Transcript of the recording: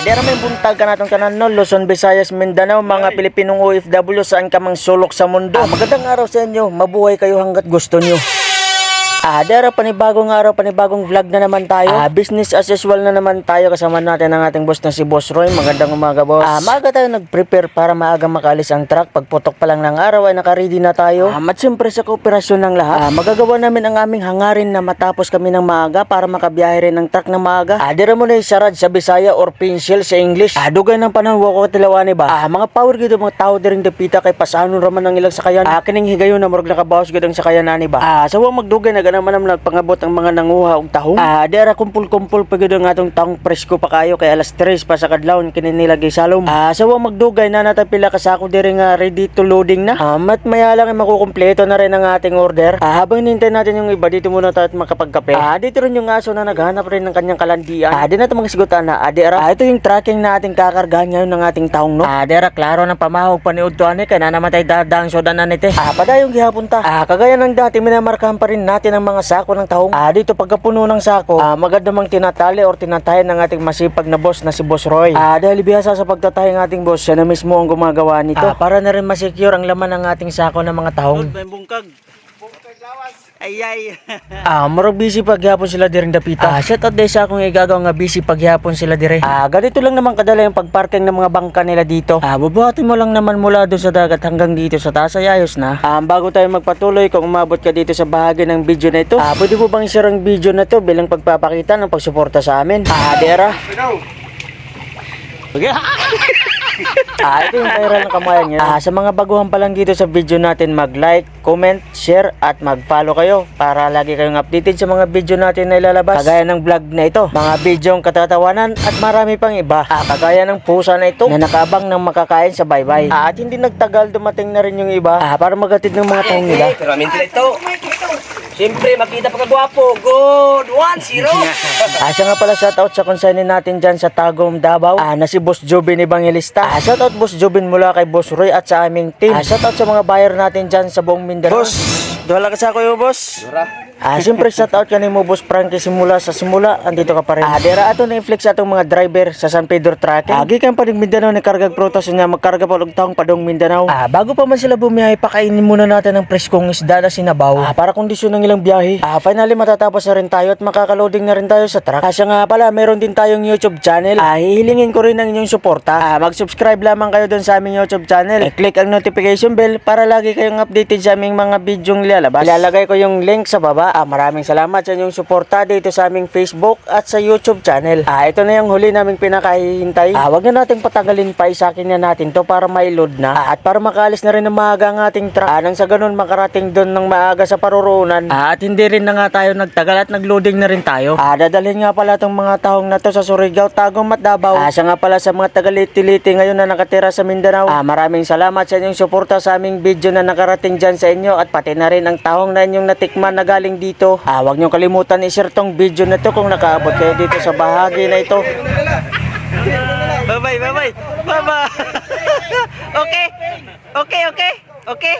Dera may buntag ka natong tanan no, Luzon, Visayas, Mindanao, mga Pilipinong OFW saan ka mang sulok sa mundo. Magandang araw sa inyo, mabuhay kayo hanggat gusto nyo. Dera panibagong araw, panibagong vlog na naman tayo. Business as usual na naman tayo. Kasama natin ang ating boss na si Boss Roy. Magandang umaga, boss. Maaga tayo nag-prepare para maaga makalis ang truck. Pagputok pa lang ng araw ay naka-ready na tayo. At siyempre sa kooperasyon ng lahat, magagawa namin ang aming hangarin na matapos kami ng maaga para makabiyahe rin ng truck ng maaga. Dera mo na isarad sa Bisaya or pencil sa English. Dugay ng panahon ko tilawani ba. Mga power gito mga tao diring dapita kay pasano raman ng ilang sakayan. Kining higayon na murag nakabawas gid ang sakayan ani ba. Sawa magdugay na naman nagpangabot ang mga nanguha og tahong. Dera kumpul-kumpul pa gid ang atong tahong presko pa kayo kay alas 3 pa sa kadlawon kini nilagay salom. Sawa magdugay na natay pila ka sako diri nga ready to loading na. Mat maya lang ay makukumpleto na rin ang ating order. Habang hinintay natin yung iba dito muna tayo at makapagkape. Dito rin yung aso na naghanap rin ng kanyang kalandian. Di natin magsigutan na. Dera ito yung tracking na ating kakargahan ngayon ng ating tahong no. Dera klaro ng pamahog paniud to ani kay na naman tayo dadang sodanan nite. Padayong gihapon ta. Kagaya ng dati minamarkahan pa rin natin ang mga sako ng tahong. Dito pagkapuno ng sako, maganda mang tinatali or tinatayan ng ating masipag na boss na si Boss Roy. Dahil bihasa sa pagtatay ng ating boss, siya na mismo ang gumagawa nito. Para na rin masecure ang laman ng ating sako ng mga tahong. Bungkag lawas. Ayay. Murag busy paghapon sila diring dapita. Shout out din sa akong igagaw nga busy paghapon sila dire. Ganito lang naman kadala yung pagparking ng mga bangka nila dito. Bubuhatin mo lang naman mula doon sa dagat hanggang dito sa taas ay ayos na. Bago tayo magpatuloy, kung umabot ka dito sa bahagi ng video na ito, pwede mo bang i-share ang video na to bilang pagpapakita ng pagsuporta sa amin? Dera. Okay. Ito yung viral na kamayan nyo. Sa mga baguhan pa lang dito sa video natin, mag-like, comment, share, at mag-follow kayo para lagi kayong updated sa mga video natin na ilalabas. Kagaya ng vlog na ito, mga videong katatawanan at marami pang iba. Kagaya ng pusa na ito na nakaabang ng makakain sa baybay. At hindi nagtagal, dumating na rin yung iba para magatid ng mga tahong nila. Pero amintin ito. Siyempre, makita pa kagwapo. Good! 1-0! Siya nga pala shoutout sa consignee natin dyan sa Tagum, Davao. Na si Boss Jobin Evangelista. Shoutout Boss Jobin mula kay Boss Roy at sa aming team. Shoutout sa mga buyer natin dyan sa buong Mindanao. Boss, dola ka sa ako yung boss. Siyempre shoutout ka ni mo Boss Frankie simula andito ka pa rin. Dera ato na i-flex atong mga driver sa San Pedro Tracking. Gikan pa ning Mindanao ni kargag prutas niya magkarga pa og taong padong Mindanao. Bago pa man sila bumiyahe, pakainin muna natin ng preskong isda na sinabaw para kondisyon ng ilang biyahe. Finally matatapos na rin tayo at makakaloading na rin tayo sa truck. Siya nga pala, meron din tayong YouTube channel. Hihilingin ko rin ang inyong suporta. Mag-subscribe lamang kayo dun sa aming YouTube channel. Click ang notification bell para lagi kayong updated sa aming mga bidyong lalabas. Ilalagay ko yung link sa baba. Maraming salamat sa inyong suporta dito sa aming Facebook at sa YouTube channel. Ito na yung huli naming pinakahihintay. Wag na nating patagalin pa, isakin na natin to para ma-load na. At para makaalis na rin ng maaga ang ating truck. Nang sa ganun makarating doon ng maaga sa paruroonan. At hindi rin na nga tayo nagtagal at nagloading na rin tayo. Dadalhin nga pala itong mga tahong na to sa Surigao, Tagum at Davao. Siya nga pala sa mga taga-Liti-Liti ngayon na nakatira sa Mindanao. Maraming salamat sa inyong suporta sa aming video na nakarating dyan sa inyo at pati na rin ang tahong na inyong natikman na galing dito. Huwag nyo kalimutan i-share tong video na to kung nakaabot kayo dito sa bahagi na ito. Bye bye. Okay.